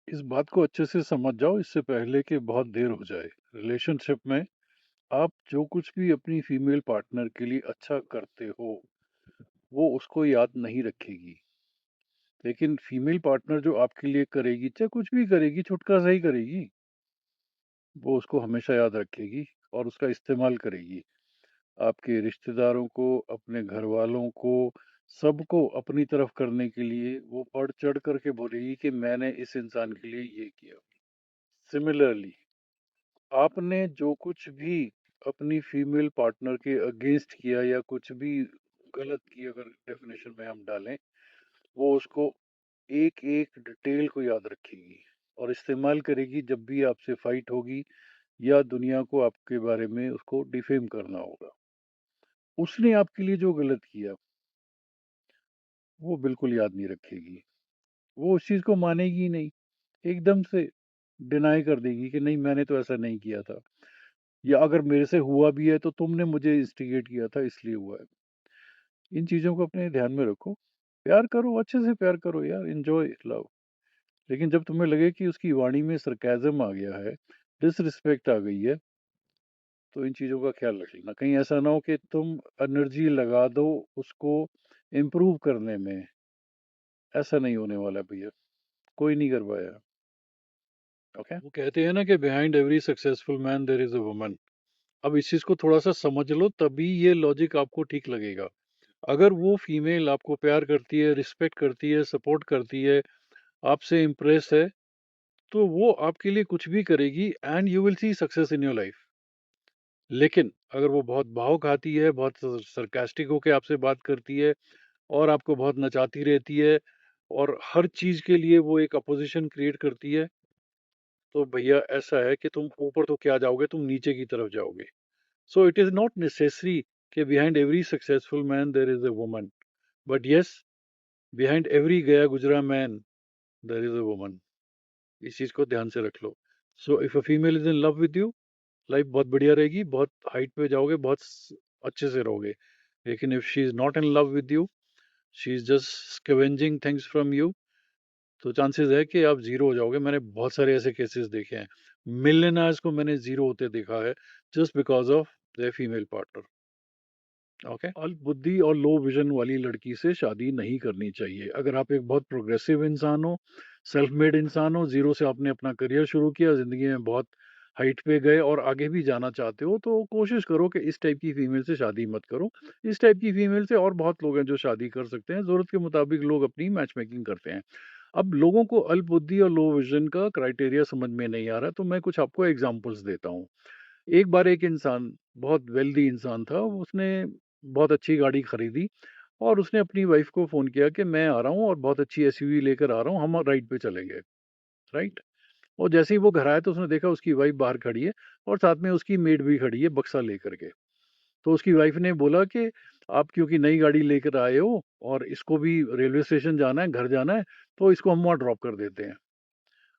इस बात को अच्छे से समझ जाओ इससे पहले कि बहुत देर हो जाए। रिलेशनशिप में आप जो कुछ भी अपनी फीमेल पार्टनर के लिए अच्छा करते हो, वो उसको याद नहीं रखेगी। लेकिन फीमेल पार्टनर जो आपके लिए करेगी, चाहे कुछ भी करेगी, छुटका सा ही करेगी, वो उसको हमेशा याद रखेगी और उसका इस्तेमाल करेगी। आपके रिश्तेदारों को, अपने घरवालों को, सबको अपनी तरफ करने के लिए वो बढ़-चढ़ कर के बोलेगी कि मैंने इस इंसान के लिए ये किया। सिमिलरली आपने जो कुछ भी अपनी फीमेल पार्टनर के अगेंस्ट किया या कुछ भी गलत किया, अगर डेफिनेशन में हम डालें, वो उसको एक-एक डिटेल को याद रखेगी और इस्तेमाल करेगी जब भी आपसे फाइट होगी या दुनिया को आपके बारे में उसको डिफेम करना होगा। उसने आपके लिए जो गलत किया, वो बिल्कुल याद नहीं रखेगी। वो उस चीज़ को मानेगी ही नहीं, एकदम से डिनाई कर देगी कि नहीं मैंने तो ऐसा नहीं किया था। या अगर मेरे से हुआ भी है तो तुमने मुझे इंस्टिगेट किया था इसलिए हुआ है। इन चीज़ों को अपने ध्यान में रखो। प्यार करो, अच्छे से प्यार करो यार, एन्जॉय लव। लेकिन जब तुम्हें लगे कि उसकी वाणी में सरकाज़म आ गया है, डिसरिस्पेक्ट आ गई है, तो इन चीज़ों का ख्याल रख लेना। कहीं ऐसा ना हो कि तुम एनर्जी लगा दो उसको इम्प्रूव करने में। ऐसा नहीं होने वाला भैया, कोई नहीं कर पाया। ओके? वो कहते हैं ना कि behind every successful man there is a woman. अब इस चीज़ को थोड़ा-सा समझ लो तभी ये लॉजिक आपको ठीक लगेगा। अगर वो फीमेल आपको प्यार करती है, रिस्पेक्ट करती है, सपोर्ट करती है, आपसे इम्प्रेस है, तो वो आपके लिए कुछ भी करेगी and you will see success in your life. लेकिन अगर वो बहुत भाव खाती है, बहुत सरकास्टिक होके आपसे बात करती है और आपको बहुत नचाती रहती है और हर चीज़ के लिए वो एक अपोज़िशन क्रिएट करती है, तो भैया ऐसा है कि तुम ऊपर तो क्या जाओगे, तुम नीचे की तरफ जाओगे। So it is not necessary कि behind every successful man there is a woman, but yes behind every गया गुजरा man there is a woman. इस चीज को ध्यान से रख लो। सो if a female is in love with you, life बहुत बढ़िया रहेगी, बहुत हाइट पे जाओगे, बहुत अच्छे से रहोगे। लेकिन if she is not in love with you, she is just scavenging things from you, तो चांसेस है कि आप जीरो हो जाओगे। मैंने बहुत सारे ऐसे केसेस देखे हैं। मिलियनर्स को मैंने जीरो होते देखा है just because of their female partner. Okay, अल्प बुद्धि और लो विजन वाली लड़की से शादी नहीं करनी चाहिए। अगर आप एक बहुत प्रोग्रेसिव इंसान हो, सेल्फ मेड इंसान हो, जीरो से आपने अपना करियर शुरू किया, जिंदगी में बहुत हाइट पे गए और आगे भी जाना चाहते हो, तो कोशिश करो कि इस टाइप की फीमेल से शादी मत करो। इस टाइप की फीमेल से और बहुत लोग हैं जो शादी कर सकते हैं, जरूरत के मुताबिक लोग अपनी मैच मेकिंग करते हैं। अब लोगों को अल्प बुद्धि और लो विजन का क्राइटेरिया समझ में नहीं आ रहा, तो मैं कुछ आपको एग्जांपल्स देता हूँ। एक बार एक इंसान, बहुत वेल्दी इंसान था, उसने बहुत अच्छी गाड़ी खरीदी और उसने अपनी वाइफ को फ़ोन किया कि मैं आ रहा हूँ और बहुत अच्छी एसयूवी लेकर आ रहा हूँ, हम राइड पे चलेंगे, राइट? और जैसे ही वो घर आया तो उसने देखा उसकी वाइफ बाहर खड़ी है और साथ में उसकी मेड भी खड़ी है बक्सा लेकर के। तो उसकी वाइफ ने बोला कि आप क्योंकि नई गाड़ी लेकर आए हो और इसको भी रेलवे स्टेशन जाना है, घर जाना है, तो इसको हम वहाँ ड्रॉप कर देते हैं।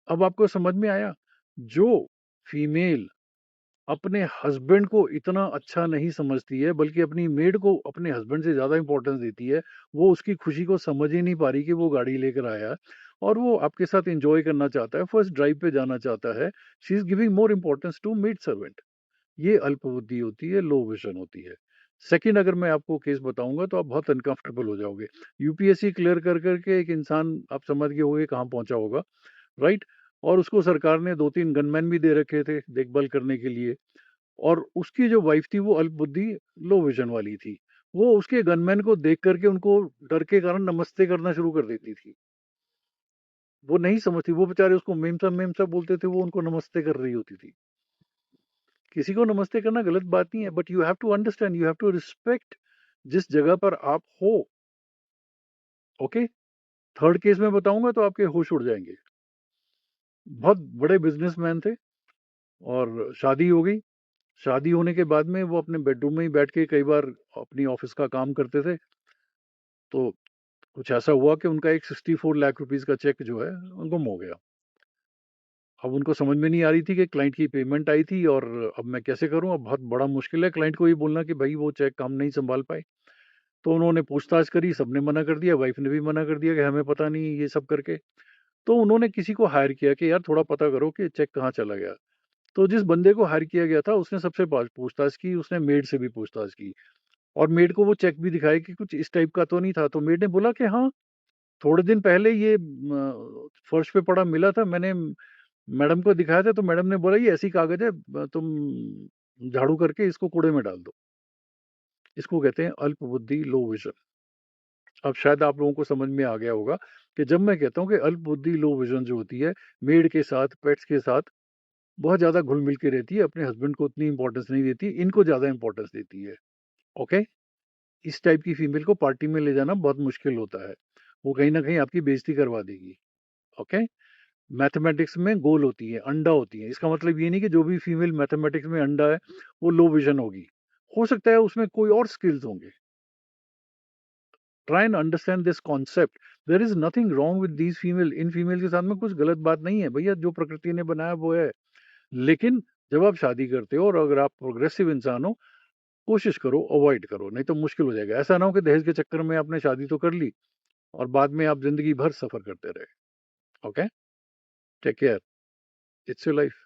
अब आपको समझ में आया? जो फीमेल अपने हस्बैंड को इतना अच्छा नहीं समझती है, बल्कि अपनी मेड को अपने हस्बैंड से ज़्यादा इम्पोर्टेंस देती है। वो उसकी खुशी को समझ ही नहीं पा रही कि वो गाड़ी लेकर आया है और वो आपके साथ एन्जॉय करना चाहता है, फर्स्ट ड्राइव पे जाना चाहता है। She is giving more importance to maid servant. ये अल्पबुद्धि होती है, लो विज़न होती है। सेकंड, अगर मैं आपको केस बताऊँगा तो आप बहुत अनकंफर्टेबल हो जाओगे। यूपीएससी क्लियर कर के एक इंसान, आप समझ गए होंगे कहाँ पहुँचा होगा, राइट? और उसको सरकार ने 2-3 गनमैन भी दे रखे थे देखभाल करने के लिए। और उसकी जो वाइफ थी वो अल्पबुद्धि, लो विजन वाली थी। वो उसके गनमैन को देख करके उनको डर के कारण नमस्ते करना शुरू कर देती थी। वो नहीं समझती, वो बेचारे उसको मेम साहब बोलते थे, वो उनको नमस्ते कर रही होती थी। किसी को नमस्ते करना गलत बात नहीं है, but you have to understand, you have to respect जिस जगह पर आप हो। ओके? थर्ड केस में बताऊंगा तो आपके होश उड़ जाएंगे। बहुत बड़े बिजनेसमैन थे और शादी हो गई। शादी होने के बाद में वो अपने बेडरूम में ही बैठ के कई बार अपनी ऑफिस का काम करते थे। तो कुछ ऐसा हुआ कि उनका एक 64 लाख रुपीस का चेक जो है गुम हो गया। अब उनको समझ में नहीं आ रही थी कि क्लाइंट की पेमेंट आई थी और अब मैं कैसे करूं। अब बहुत बड़ा मुश्किल है क्लाइंट को ये बोलना कि भाई वो चेक हम नहीं संभाल पाए। तो उन्होंने पूछताछ करी, सबने मना कर दिया, वाइफ ने भी मना कर दिया कि हमें पता नहीं ये सब करके। तो उन्होंने किसी को हायर किया कि यार थोड़ा पता करो कि चेक कहाँ चला गया। तो जिस बंदे को हायर किया गया था उसने सबसे पूछताछ की, उसने मेड से भी पूछताछ की और मेड को वो चेक भी दिखाया कि कुछ इस टाइप का तो नहीं था। तो मेड ने बोला कि हाँ, थोड़े दिन पहले ये फर्श पे पड़ा मिला था, मैंने मैडम को दिखाया था, तो मैडम ने बोला ये ऐसी कागज है, तुम झाड़ू करके इसको कूड़े में डाल दो। इसको कहते हैं अल्प बुद्धि, लो विजन। अब शायद आप लोगों को समझ में आ गया होगा कि जब मैं कहता हूँ कि अल्प बुद्धि, लो विजन जो होती है, मेड के साथ, पेट्स के साथ बहुत ज़्यादा घुल-मिल के रहती है, अपने हस्बैंड को उतनी इम्पोर्टेंस नहीं देती, इनको ज़्यादा इम्पोर्टेंस देती है। ओके? इस टाइप की फीमेल को पार्टी में ले जाना बहुत मुश्किल होता है। वो कहीं न कहीं आपकी बेइज़्ज़ती करवा देगी। ओके? मैथमेटिक्स में गोल होती है, अंडा होती है। इसका मतलब ये नहीं कि जो भी फीमेल मैथमेटिक्स में अंडा है, वो लो विज़न होगी। हो सकता है उसमें कोई और स्किल्स होंगे। Try and understand this concept. There is nothing wrong with these female. इन फीमेल के साथ में कुछ गलत बात नहीं है। भैया जो प्रकृति ने बनाया वो है। लेकिन जब आप शादी करते हो और अगर आप प्रोग्रेसिव इंसान हो, कोशिश करो अवॉइड करो, नहीं तो मुश्किल हो जाएगा। ऐसा ना हो कि दहेज के चक्कर में आपने शादी तो कर ली और बाद में आप ज़िंदगी भर सफ़र करते रहे। Okay? Take care. It's your life.